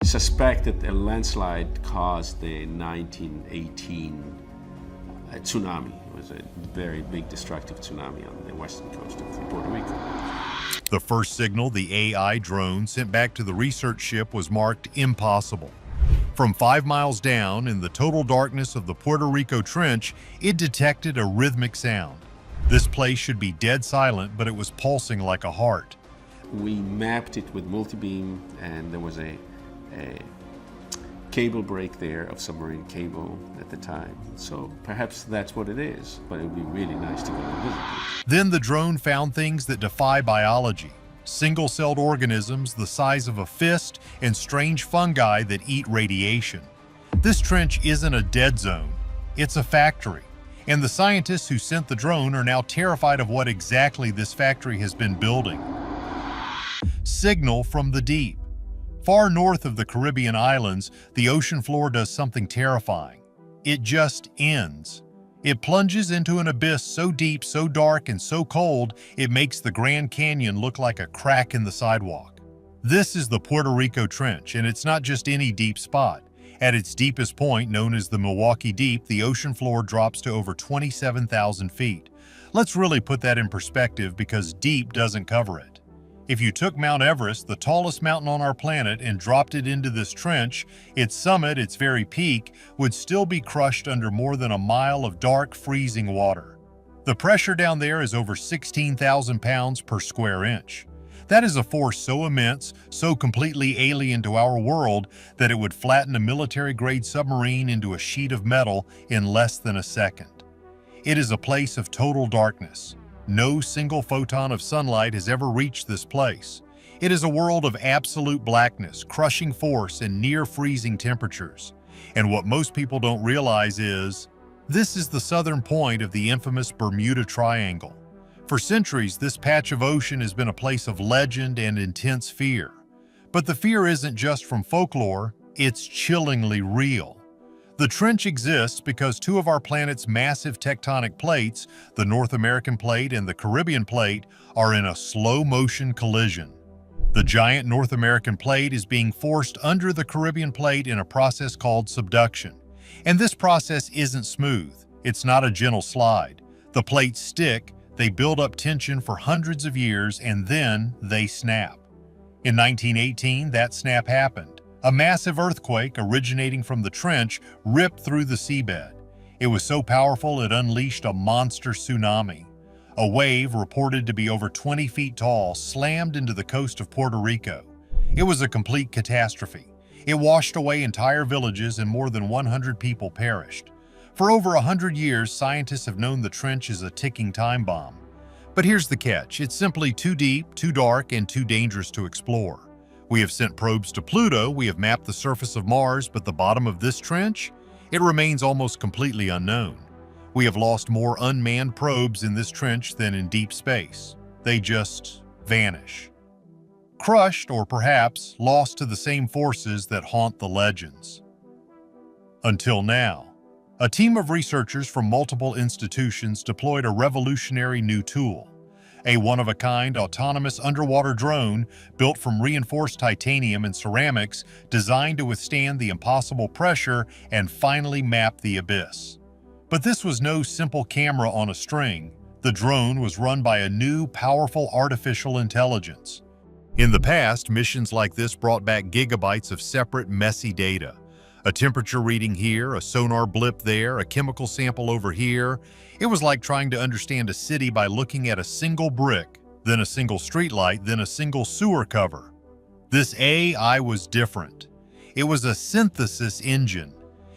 Suspected a landslide caused the 1918 tsunami. It was a very big destructive tsunami on the western coast of Puerto Rico. The first signal the AI drone sent back to the research ship was marked impossible. From 5 miles down in the total darkness of the Puerto Rico Trench, it detected a rhythmic sound. This place should be dead silent, but it was pulsing like a heart. We mapped it with multi-beam, and there was a cable break there of submarine cable at the time. So perhaps that's what it is, but it would be really nice to go and visit it. Then the drone found things that defy biology. Single-celled organisms the size of a fist and strange fungi that eat radiation. This trench isn't a dead zone, it's a factory. And the scientists who sent the drone are now terrified of what exactly this factory has been building. Signal from the deep. Far north of the Caribbean islands, the ocean floor does something terrifying. It just ends. It plunges into an abyss so deep, so dark, and so cold, it makes the Grand Canyon look like a crack in the sidewalk. This is the Puerto Rico Trench, and it's not just any deep spot. At its deepest point, known as the Milwaukee Deep, the ocean floor drops to over 27,000 feet. Let's really put that in perspective because deep doesn't cover it. If you took Mount Everest, the tallest mountain on our planet, and dropped it into this trench, its summit, its very peak, would still be crushed under more than a mile of dark, freezing water. The pressure down there is over 16,000 pounds per square inch. That is a force so immense, so completely alien to our world, that it would flatten a military-grade submarine into a sheet of metal in less than a second. It is a place of total darkness. No single photon of sunlight has ever reached this place. It is a world of absolute blackness, crushing force, and near-freezing temperatures. And what most people don't realize is, this is the southern point of the infamous Bermuda Triangle. For centuries, this patch of ocean has been a place of legend and intense fear. But the fear isn't just from folklore, it's chillingly real. The trench exists because two of our planet's massive tectonic plates, the North American plate and the Caribbean plate, are in a slow-motion collision. The giant North American plate is being forced under the Caribbean plate in a process called subduction. And this process isn't smooth. It's not a gentle slide. The plates stick, they build up tension for hundreds of years, and then they snap. In 1918, that snap happened. A massive earthquake originating from the trench ripped through the seabed. It was so powerful it unleashed a monster tsunami. A wave, reported to be over 20 feet tall, slammed into the coast of Puerto Rico. It was a complete catastrophe. It washed away entire villages and more than 100 people perished. For over 100 years, scientists have known the trench is a ticking time bomb. But here's the catch: it's simply too deep, too dark, and too dangerous to explore. We have sent probes to Pluto, we have mapped the surface of Mars, but the bottom of this trench? It remains almost completely unknown. We have lost more unmanned probes in this trench than in deep space. They just vanish. Crushed, or perhaps lost to the same forces that haunt the legends. Until now, a team of researchers from multiple institutions deployed a revolutionary new tool. A one-of-a-kind autonomous underwater drone built from reinforced titanium and ceramics designed to withstand the impossible pressure and finally map the abyss. But this was no simple camera on a string. The drone was run by a new, powerful artificial intelligence. In the past, missions like this brought back gigabytes of separate, messy data. A temperature reading here, a sonar blip there, a chemical sample over here. It was like trying to understand a city by looking at a single brick, then a single streetlight, then a single sewer cover. This AI was different. It was a synthesis engine.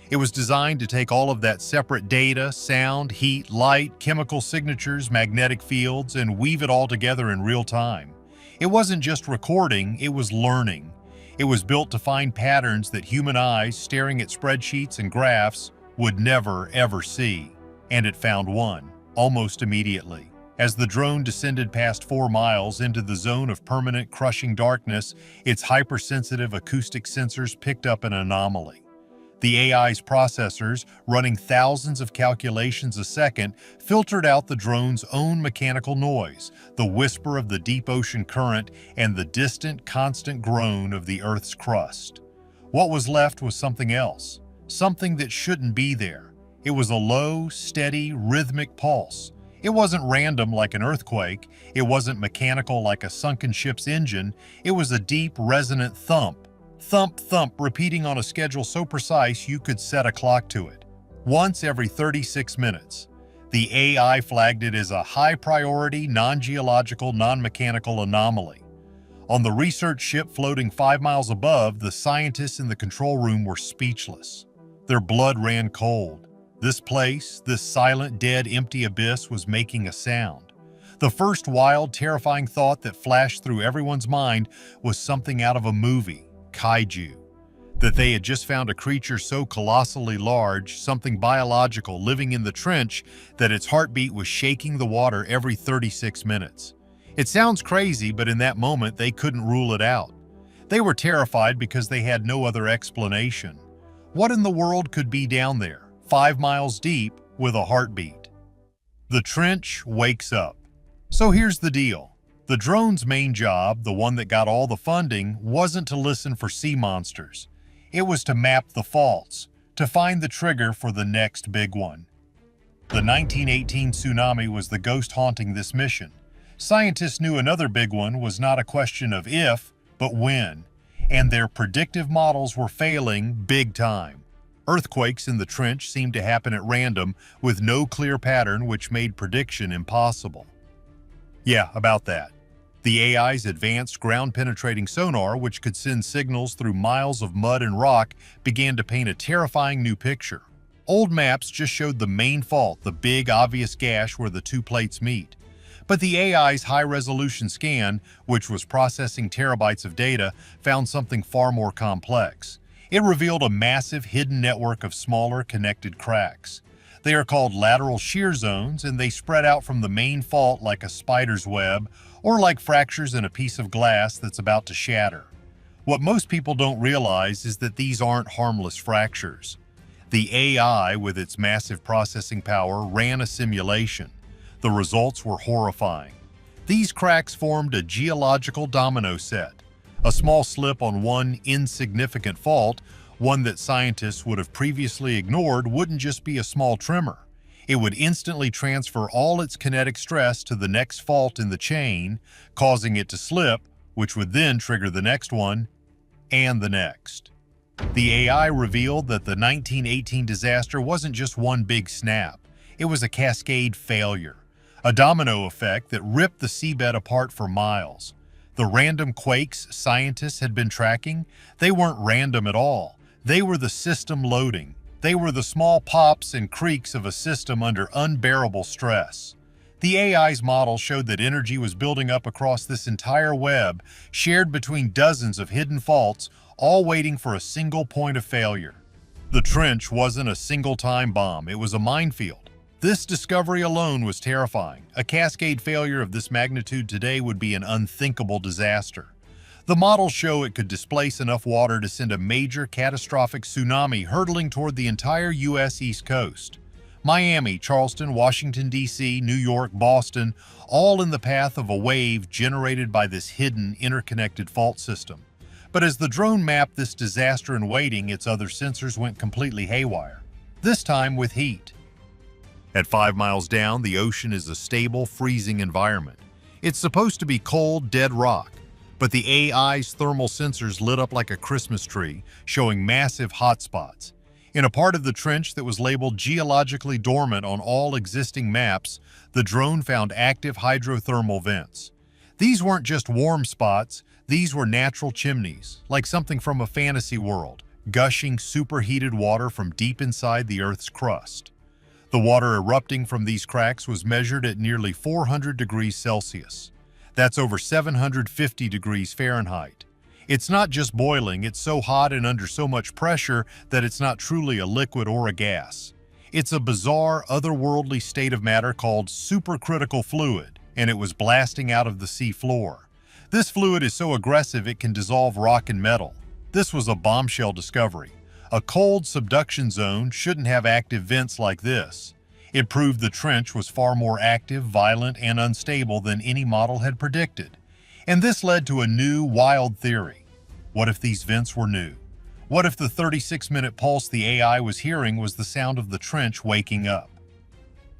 It was designed to take all of that separate data, sound, heat, light, chemical signatures, magnetic fields, and weave it all together in real time. It wasn't just recording, it was learning. It was built to find patterns that human eyes, staring at spreadsheets and graphs, would never, ever see. And it found one, almost immediately. As the drone descended past 4 miles into the zone of permanent crushing darkness, its hypersensitive acoustic sensors picked up an anomaly. The AI's processors, running thousands of calculations a second, filtered out the drone's own mechanical noise, the whisper of the deep ocean current, and the distant, constant groan of the Earth's crust. What was left was something else, something that shouldn't be there. It was a low, steady, rhythmic pulse. It wasn't random like an earthquake. It wasn't mechanical like a sunken ship's engine. It was a deep, resonant thump. Thump, thump, repeating on a schedule so precise you could set a clock to it. Once every 36 minutes. The AI flagged it as a high-priority, non-geological, non-mechanical anomaly. On the research ship floating 5 miles above, the scientists in the control room were speechless. Their blood ran cold. This place, this silent, dead, empty abyss was making a sound. The first wild, terrifying thought that flashed through everyone's mind was something out of a movie, kaiju. That they had just found a creature so colossally large, something biological living in the trench, that its heartbeat was shaking the water every 36 minutes. It sounds crazy, but in that moment they couldn't rule it out. They were terrified because they had no other explanation. What in the world could be down there, 5 miles deep, with a heartbeat? The trench wakes up. So here's the deal. The drone's main job, the one that got all the funding, wasn't to listen for sea monsters. It was to map the faults, to find the trigger for the next big one. The 1918 tsunami was the ghost haunting this mission. Scientists knew another big one was not a question of if, but when, and their predictive models were failing big time. Earthquakes in the trench seemed to happen at random, with no clear pattern, which made prediction impossible. Yeah, about that. The AI's advanced ground-penetrating sonar, which could send signals through miles of mud and rock, began to paint a terrifying new picture. Old maps just showed the main fault, the big, obvious gash where the two plates meet. But the AI's high-resolution scan, which was processing terabytes of data, found something far more complex. It revealed a massive hidden network of smaller, connected cracks. They are called lateral shear zones, and they spread out from the main fault like a spider's web, or like fractures in a piece of glass that's about to shatter. What most people don't realize is that these aren't harmless fractures. The AI, with its massive processing power, ran a simulation. The results were horrifying. These cracks formed a geological domino set. A small slip on one insignificant fault, one that scientists would have previously ignored, wouldn't just be a small tremor. It would instantly transfer all its kinetic stress to the next fault in the chain, causing it to slip, which would then trigger the next one, and the next. The AI revealed that the 1918 disaster wasn't just one big snap. It was a cascade failure, a domino effect that ripped the seabed apart for miles. The random quakes scientists had been tracking, they weren't random at all. They were the system loading. They were the small pops and creaks of a system under unbearable stress. The AI's model showed that energy was building up across this entire web, shared between dozens of hidden faults, all waiting for a single point of failure. The trench wasn't a single-time bomb, it was a minefield. This discovery alone was terrifying. A cascade failure of this magnitude today would be an unthinkable disaster. The models show it could displace enough water to send a major catastrophic tsunami hurtling toward the entire U.S. East Coast. Miami, Charleston, Washington, D.C., New York, Boston, all in the path of a wave generated by this hidden, interconnected fault system. But as the drone mapped this disaster in waiting, its other sensors went completely haywire, this time with heat. At 5 miles down, the ocean is a stable, freezing environment. It's supposed to be cold, dead rock. But the AI's thermal sensors lit up like a Christmas tree, showing massive hotspots. In a part of the trench that was labeled geologically dormant on all existing maps, the drone found active hydrothermal vents. These weren't just warm spots, these were natural chimneys, like something from a fantasy world, gushing superheated water from deep inside the Earth's crust. The water erupting from these cracks was measured at nearly 400 degrees Celsius. That's over 750 degrees Fahrenheit. It's not just boiling, it's so hot and under so much pressure that it's not truly a liquid or a gas. It's a bizarre, otherworldly state of matter called supercritical fluid, and it was blasting out of the sea floor. This fluid is so aggressive it can dissolve rock and metal. This was a bombshell discovery. A cold subduction zone shouldn't have active vents like this. It proved the trench was far more active, violent, and unstable than any model had predicted. And this led to a new, wild theory. What if these vents were new? What if the 36-minute pulse the AI was hearing was the sound of the trench waking up?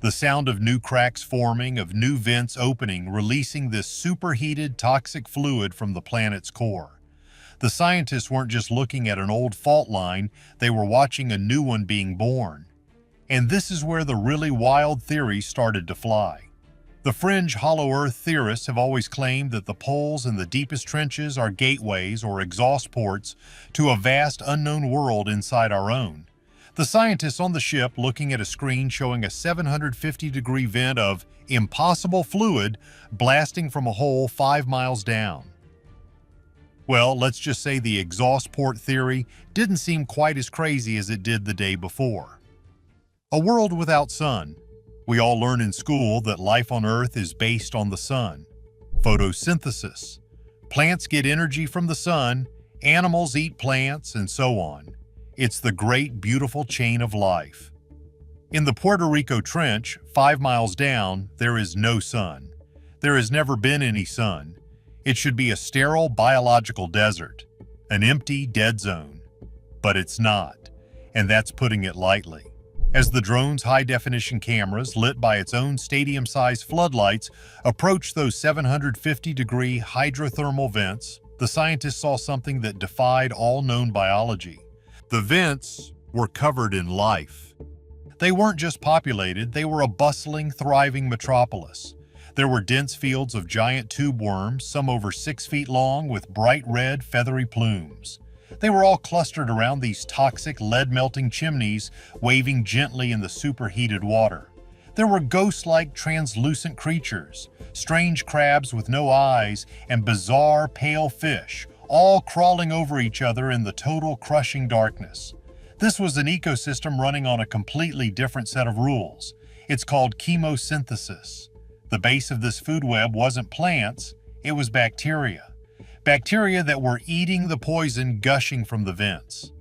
The sound of new cracks forming, of new vents opening, releasing this superheated, toxic fluid from the planet's core. The scientists weren't just looking at an old fault line, they were watching a new one being born. And this is where the really wild theories started to fly. The fringe hollow earth theorists have always claimed that the poles and the deepest trenches are gateways or exhaust ports to a vast unknown world inside our own. The scientists on the ship looking at a screen showing a 750-degree vent of impossible fluid blasting from a hole 5 miles down. Well, let's just say the exhaust port theory didn't seem quite as crazy as it did the day before. A world without sun. We all learn in school that life on Earth is based on the sun. Photosynthesis. Plants get energy from the sun, animals eat plants, and so on. It's the great, beautiful chain of life. In the Puerto Rico Trench, 5 miles down, there is no sun. There has never been any sun. It should be a sterile biological desert, an empty, dead zone. But it's not, and that's putting it lightly. As the drone's high-definition cameras, lit by its own stadium-sized floodlights, approached those 750-degree hydrothermal vents, the scientists saw something that defied all known biology. The vents were covered in life. They weren't just populated, they were a bustling, thriving metropolis. There were dense fields of giant tube worms, some over 6 feet long, with bright red, feathery plumes. They were all clustered around these toxic, lead-melting chimneys, waving gently in the superheated water. There were ghost-like, translucent creatures, strange crabs with no eyes, and bizarre, pale fish, all crawling over each other in the total, crushing darkness. This was an ecosystem running on a completely different set of rules. It's called chemosynthesis. The base of this food web wasn't plants, it was bacteria. Bacteria that were eating the poison gushing from the vents.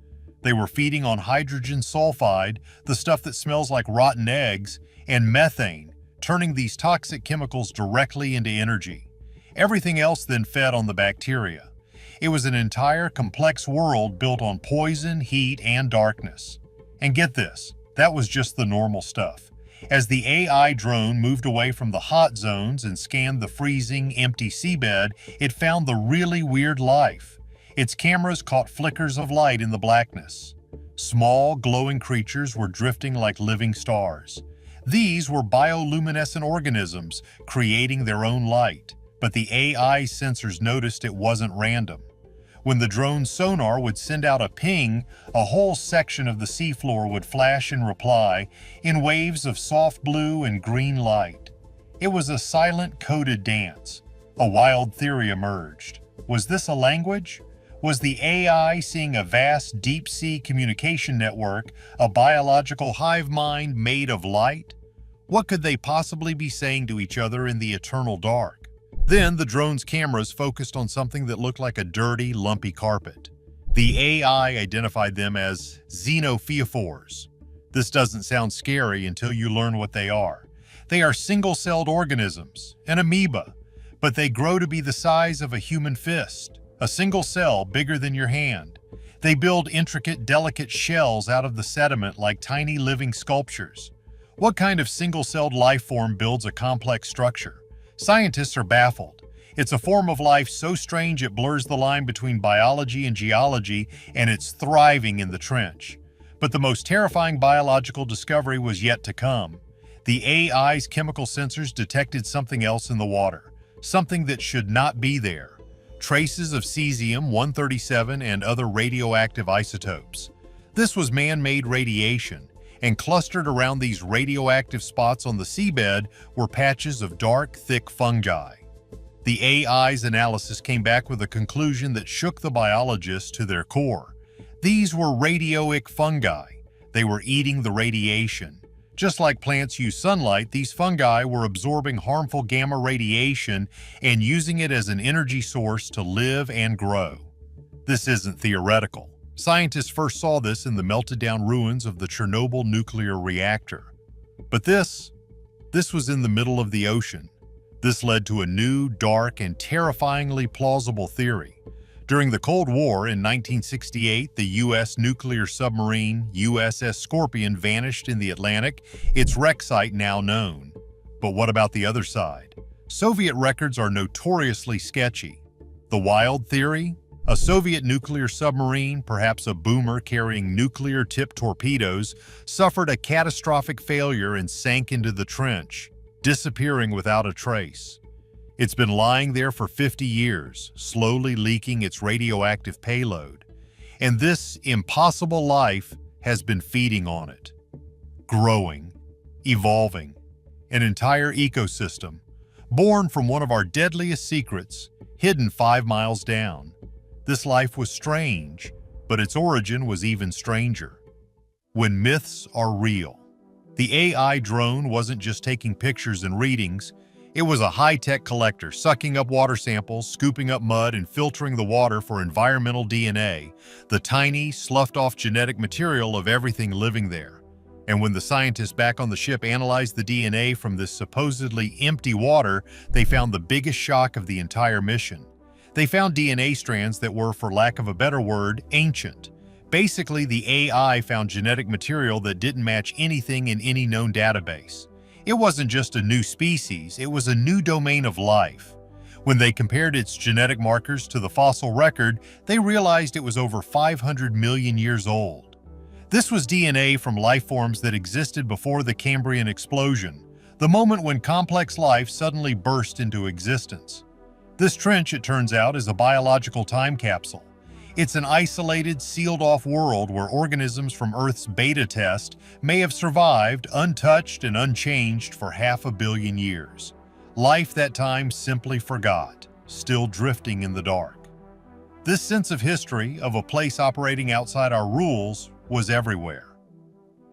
They were feeding on hydrogen sulfide, the stuff that smells like rotten eggs, and methane, turning these toxic chemicals directly into energy. Everything else then fed on the bacteria. It was an entire complex world built on poison, heat, and darkness. And get this, that was just the normal stuff. As the AI drone moved away from the hot zones and scanned the freezing, empty seabed, it found the really weird life. Its cameras caught flickers of light in the blackness. Small, glowing creatures were drifting like living stars. These were bioluminescent organisms creating their own light, but the AI sensors noticed it wasn't random. When the drone's sonar would send out a ping, a whole section of the seafloor would flash in reply in waves of soft blue and green light. It was a silent, coded dance. A wild theory emerged. Was this a language? Was the AI seeing a vast deep-sea communication network, a biological hive mind made of light? What could they possibly be saying to each other in the eternal dark? Then the drone's cameras focused on something that looked like a dirty, lumpy carpet. The AI identified them as xenophyophores. This doesn't sound scary until you learn what they are. They are single-celled organisms, an amoeba, but they grow to be the size of a human fist, a single cell bigger than your hand. They build intricate, delicate shells out of the sediment like tiny living sculptures. What kind of single-celled life form builds a complex structure? Scientists are baffled. It's a form of life so strange it blurs the line between biology and geology, and it's thriving in the trench. But the most terrifying biological discovery was yet to come. The AI's chemical sensors detected something else in the water, something that should not be there. Traces of cesium-137 and other radioactive isotopes. This was man-made radiation, and clustered around these radioactive spots on the seabed were patches of dark, thick fungi. The AI's analysis came back with a conclusion that shook the biologists to their core. These were radioic fungi. They were eating the radiation. Just like plants use sunlight, these fungi were absorbing harmful gamma radiation and using it as an energy source to live and grow. This isn't theoretical. Scientists first saw this in the melted-down ruins of the Chernobyl nuclear reactor. But this was in the middle of the ocean. This led to a new, dark, and terrifyingly plausible theory. During the Cold War in 1968, the U.S. nuclear submarine USS Scorpion vanished in the Atlantic, its wreck site now known. But what about the other side? Soviet records are notoriously sketchy. The wild theory? A Soviet nuclear submarine, perhaps a boomer carrying nuclear-tipped torpedoes, suffered a catastrophic failure and sank into the trench, disappearing without a trace. It's been lying there for 50 years, slowly leaking its radioactive payload. And this impossible life has been feeding on it. Growing, evolving, an entire ecosystem, born from one of our deadliest secrets, hidden 5 miles down. This life was strange, but its origin was even stranger. When myths are real. The AI drone wasn't just taking pictures and readings, it was a high-tech collector, sucking up water samples, scooping up mud, and filtering the water for environmental DNA, the tiny, sloughed-off genetic material of everything living there. And when the scientists back on the ship analyzed the DNA from this supposedly empty water, they found the biggest shock of the entire mission. They found DNA strands that were, for lack of a better word, ancient. Basically, the AI found genetic material that didn't match anything in any known database. It wasn't just a new species, it was a new domain of life. When they compared its genetic markers to the fossil record, they realized it was over 500 million years old. This was DNA from life forms that existed before the Cambrian explosion, the moment when complex life suddenly burst into existence. This trench, it turns out, is a biological time capsule. It's an isolated, sealed-off world where organisms from Earth's beta test may have survived untouched and unchanged for 500 million years. Life that time simply forgot, still drifting in the dark. This sense of history, of a place operating outside our rules, was everywhere.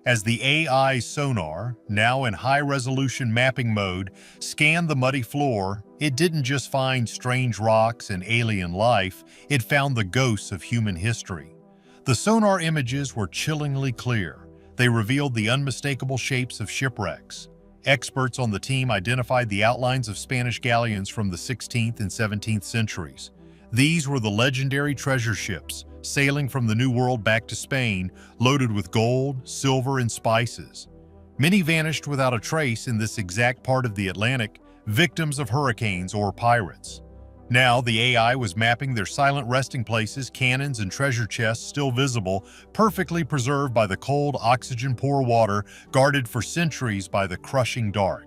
As the AI's sonar, now in high-resolution mapping mode, scanned the muddy floor, it didn't just find strange rocks and alien life, it found the ghosts of human history. The sonar images were chillingly clear. They revealed the unmistakable shapes of shipwrecks. Experts on the team identified the outlines of Spanish galleons from the 16th and 17th centuries. These were the legendary treasure ships, sailing from the New World back to Spain, loaded with gold, silver, and spices. Many vanished without a trace in this exact part of the Atlantic, victims of hurricanes or pirates. Now, the AI was mapping their silent resting places, cannons, and treasure chests still visible, perfectly preserved by the cold, oxygen-poor water, guarded for centuries by the crushing dark.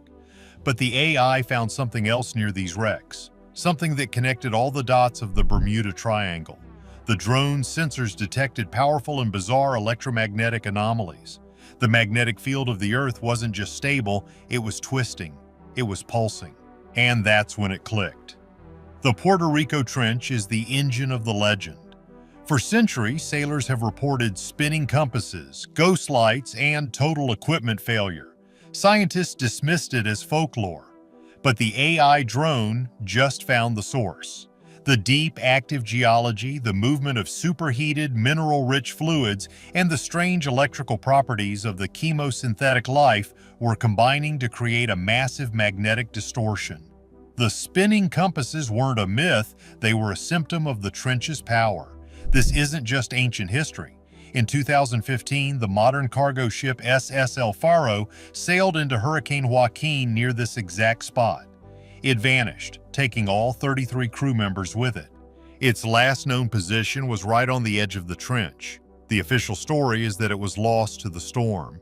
But the AI found something else near these wrecks, something that connected all the dots of the Bermuda Triangle. The drone's sensors detected powerful and bizarre electromagnetic anomalies. The magnetic field of the Earth wasn't just stable, it was twisting, it was pulsing. And that's when it clicked. The Puerto Rico Trench is the engine of the legend. For centuries, sailors have reported spinning compasses, ghost lights, and total equipment failure. Scientists dismissed it as folklore. But the AI drone just found the source. The deep, active geology, the movement of superheated, mineral-rich fluids, and the strange electrical properties of the chemosynthetic life were combining to create a massive magnetic distortion. The spinning compasses weren't a myth, they were a symptom of the trench's power. This isn't just ancient history. In 2015, the modern cargo ship SS El Faro sailed into Hurricane Joaquin near this exact spot. It vanished, taking all 33 crew members with it. Its last known position was right on the edge of the trench. The official story is that it was lost to the storm.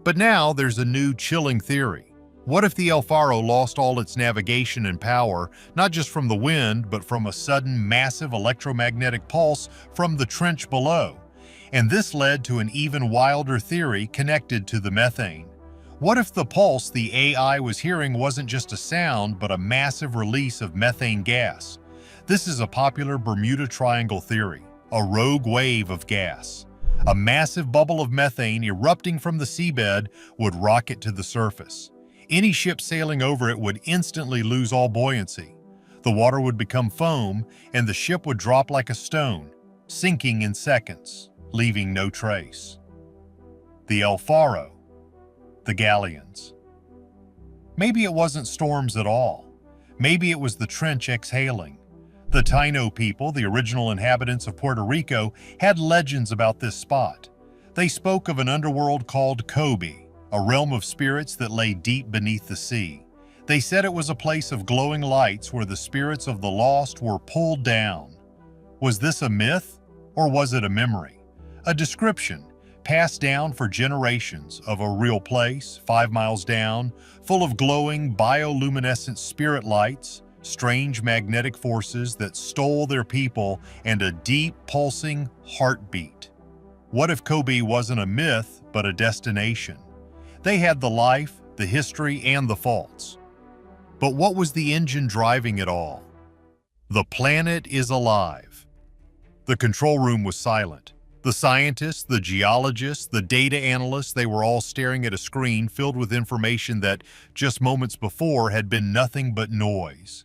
But now there's a new chilling theory. What if the El Faro lost all its navigation and power, not just from the wind, but from a sudden massive electromagnetic pulse from the trench below? And this led to an even wilder theory connected to the methane. What if the pulse the AI was hearing wasn't just a sound, but a massive release of methane gas? This is a popular Bermuda Triangle theory, a rogue wave of gas. A massive bubble of methane erupting from the seabed would rocket to the surface. Any ship sailing over it would instantly lose all buoyancy. The water would become foam, and the ship would drop like a stone, sinking in seconds, leaving no trace. The El Faro. The galleons. Maybe it wasn't storms at all. Maybe it was the trench exhaling. The Taino people, the original inhabitants of Puerto Rico, had legends about this spot. They spoke of an underworld called Kobe, a realm of spirits that lay deep beneath the sea. They said it was a place of glowing lights where the spirits of the lost were pulled down. Was this a myth, or was it a memory? A description, passed down for generations, of a real place, 5 miles down, full of glowing bioluminescent spirit lights, strange magnetic forces that stole their people, and a deep, pulsing heartbeat. What if Kobe wasn't a myth, but a destination? They had the life, the history, and the faults. But what was the engine driving it all? The planet is alive. The control room was silent. The scientists, the geologists, the data analysts, they were all staring at a screen filled with information that, just moments before, had been nothing but noise.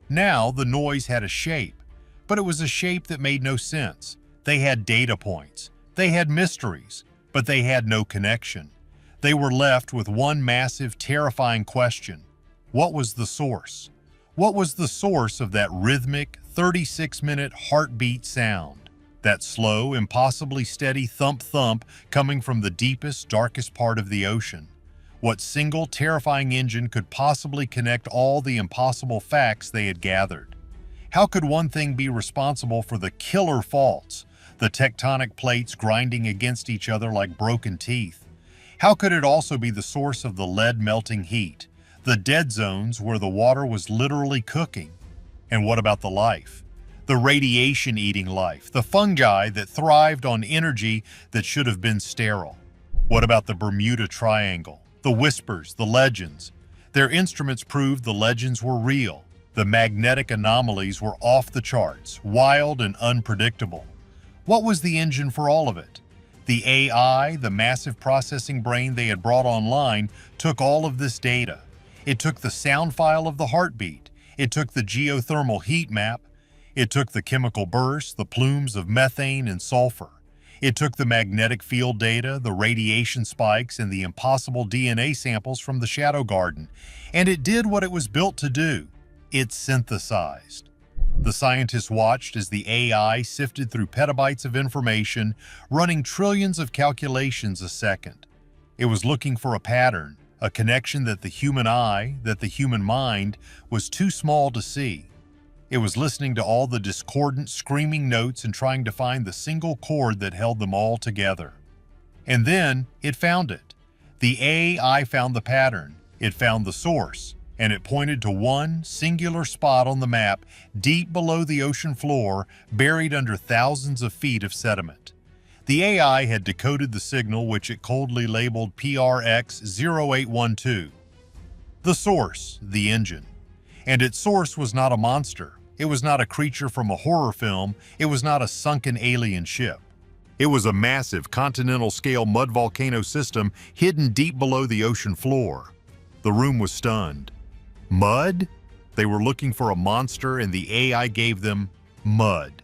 Now, the noise had a shape, but it was a shape that made no sense. They had data points. They had mysteries, but they had no connection. They were left with one massive, terrifying question. What was the source? What was the source of that rhythmic, 36-minute heartbeat sound? That slow, impossibly steady thump-thump coming from the deepest, darkest part of the ocean. What single, terrifying engine could possibly connect all the impossible facts they had gathered? How could one thing be responsible for the killer faults, the tectonic plates grinding against each other like broken teeth? How could it also be the source of the lead-melting heat, the dead zones where the water was literally cooking? And what about the life? The radiation-eating life, the fungi that thrived on energy that should have been sterile? What about the Bermuda Triangle, the whispers, the legends? Their instruments proved the legends were real. The magnetic anomalies were off the charts, wild and unpredictable. What was the engine for all of it? The AI, the massive processing brain they had brought online, took all of this data. It took the sound file of the heartbeat. It took the geothermal heat map. It took the chemical bursts, the plumes of methane and sulfur. It took the magnetic field data, the radiation spikes, and the impossible DNA samples from the shadow garden. And it did what it was built to do. It synthesized. The scientists watched as the AI sifted through petabytes of information, running trillions of calculations a second. It was looking for a pattern, a connection that the human eye, that the human mind, was too small to see. It was listening to all the discordant, screaming notes and trying to find the single chord that held them all together. And then it found it. The AI found the pattern. It found the source, and it pointed to one singular spot on the map deep below the ocean floor, buried under thousands of feet of sediment. The AI had decoded the signal, which it coldly labeled PRX-0812. The source, the engine. And its source was not a monster. It was not a creature from a horror film. It was not a sunken alien ship. It was a massive continental-scale mud volcano system hidden deep below the ocean floor. The room was stunned. Mud? They were looking for a monster, and the AI gave them mud.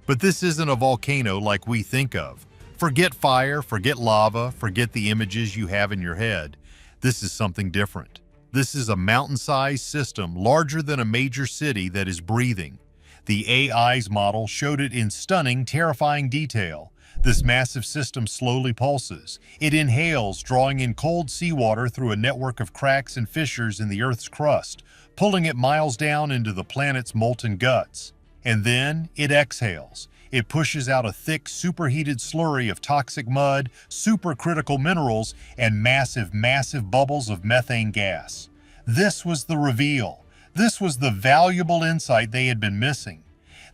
But this isn't a volcano like we think of. Forget fire, forget lava, forget the images you have in your head. This is something different. This is a mountain-sized system larger than a major city that is breathing. The AI's model showed it in stunning, terrifying detail. This massive system slowly pulses. It inhales, drawing in cold seawater through a network of cracks and fissures in the Earth's crust, pulling it miles down into the planet's molten guts. And then it exhales. It pushes out a thick, superheated slurry of toxic mud, supercritical minerals, and massive, massive bubbles of methane gas. This was the reveal. This was the valuable insight they had been missing.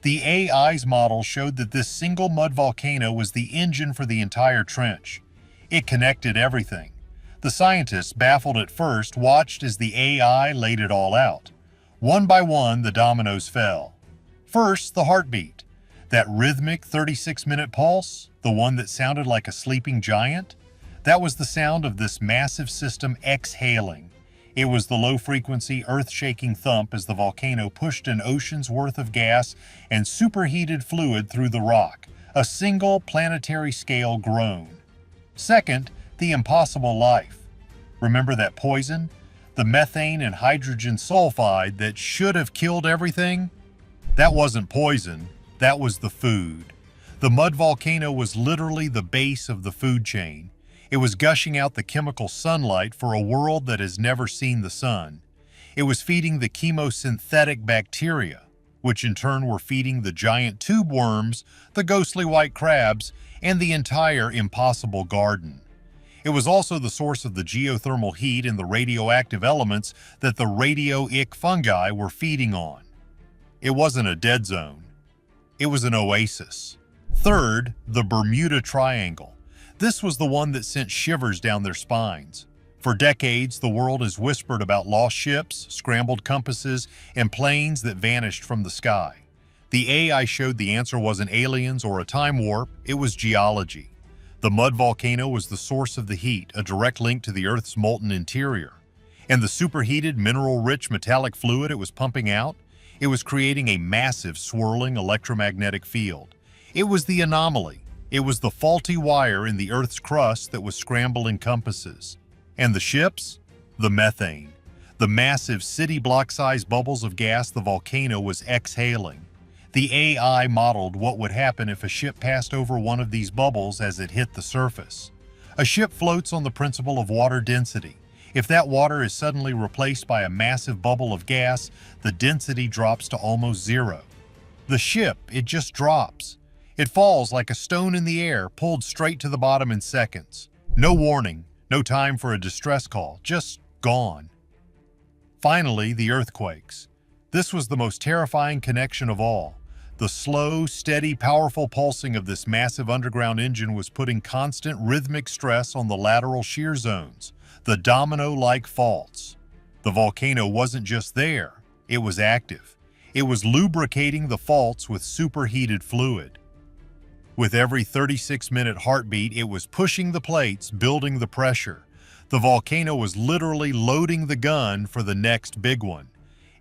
The AI's model showed that this single mud volcano was the engine for the entire trench. It connected everything. The scientists, baffled at first, watched as the AI laid it all out. One by one, the dominoes fell. First, the heartbeat. That rhythmic 36-minute pulse, the one that sounded like a sleeping giant, that was the sound of this massive system exhaling. It was the low-frequency, earth-shaking thump as the volcano pushed an ocean's worth of gas and superheated fluid through the rock, a single planetary-scale groan. Second, the impossible life. Remember that poison? The methane and hydrogen sulfide that should have killed everything? That wasn't poison, that was the food. The mud volcano was literally the base of the food chain. It was gushing out the chemical sunlight for a world that has never seen the sun. It was feeding the chemosynthetic bacteria, which in turn were feeding the giant tube worms, the ghostly white crabs, and the entire impossible garden. It was also the source of the geothermal heat and the radioactive elements that the radioic fungi were feeding on. It wasn't a dead zone. It was an oasis. Third, the Bermuda Triangle. This was the one that sent shivers down their spines. For decades, the world has whispered about lost ships, scrambled compasses, and planes that vanished from the sky. The AI showed the answer wasn't aliens or a time warp, it was geology. The mud volcano was the source of the heat, a direct link to the Earth's molten interior. And the superheated, mineral-rich metallic fluid it was pumping out, it was creating a massive swirling electromagnetic field. It was the anomaly. It was the faulty wire in the Earth's crust that was scrambling compasses. And the ships? The methane. The massive city block-sized bubbles of gas the volcano was exhaling. The AI modeled what would happen if a ship passed over one of these bubbles as it hit the surface. A ship floats on the principle of water density. If that water is suddenly replaced by a massive bubble of gas, the density drops to almost zero. The ship, it just drops. It falls like a stone in the air, pulled straight to the bottom in seconds. No warning, no time for a distress call, just gone. Finally, the earthquakes. This was the most terrifying connection of all. The slow, steady, powerful pulsing of this massive underground engine was putting constant rhythmic stress on the lateral shear zones, the domino-like faults. The volcano wasn't just there, it was active. It was lubricating the faults with superheated fluid. With every 36-minute heartbeat, it was pushing the plates, building the pressure. The volcano was literally loading the gun for the next big one,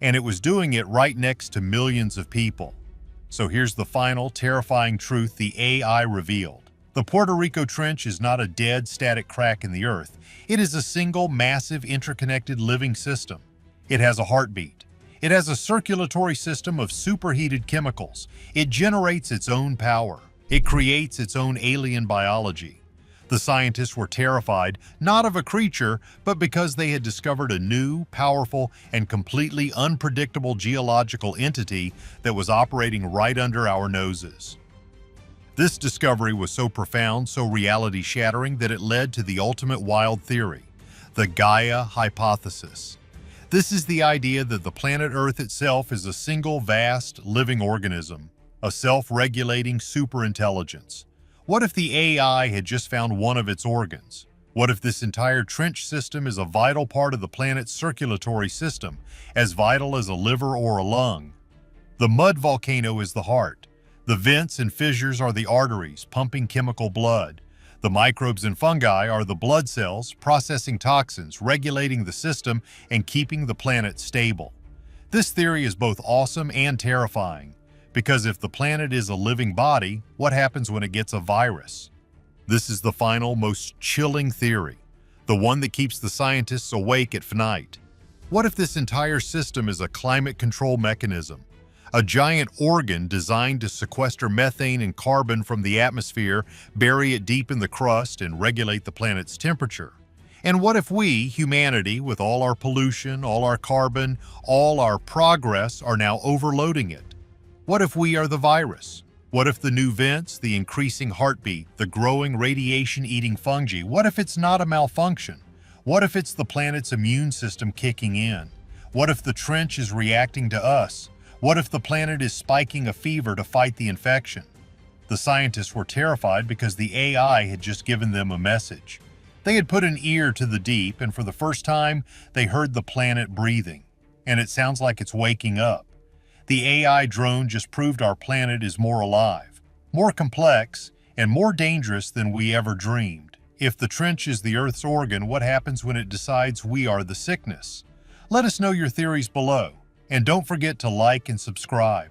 and it was doing it right next to millions of people. So here's the final, terrifying truth the AI revealed. The Puerto Rico Trench is not a dead, static crack in the earth. It is a single, massive, interconnected living system. It has a heartbeat. It has a circulatory system of superheated chemicals. It generates its own power. It creates its own alien biology. The scientists were terrified, not of a creature, but because they had discovered a new, powerful, and completely unpredictable geological entity that was operating right under our noses. This discovery was so profound, so reality-shattering, that it led to the ultimate wild theory, the Gaia hypothesis. This is the idea that the planet Earth itself is a single, vast, living organism, a self-regulating superintelligence. What if the AI had just found one of its organs? What if this entire trench system is a vital part of the planet's circulatory system, as vital as a liver or a lung? The mud volcano is the heart. The vents and fissures are the arteries, pumping chemical blood. The microbes and fungi are the blood cells, processing toxins, regulating the system, and keeping the planet stable. This theory is both awesome and terrifying. Because if the planet is a living body, what happens when it gets a virus? This is the final, most chilling theory, the one that keeps the scientists awake at night. What if this entire system is a climate control mechanism, a giant organ designed to sequester methane and carbon from the atmosphere, bury it deep in the crust, and regulate the planet's temperature? And what if we, humanity, with all our pollution, all our carbon, all our progress, are now overloading it? What if we are the virus? What if the new vents, the increasing heartbeat, the growing radiation-eating fungi, what if it's not a malfunction? What if it's the planet's immune system kicking in? What if the trench is reacting to us? What if the planet is spiking a fever to fight the infection? The scientists were terrified because the AI had just given them a message. They had put an ear to the deep, and for the first time, they heard the planet breathing. And it sounds like it's waking up. The AI drone just proved our planet is more alive, more complex, and more dangerous than we ever dreamed. If the trench is the Earth's organ, what happens when it decides we are the sickness? Let us know your theories below, and don't forget to like and subscribe.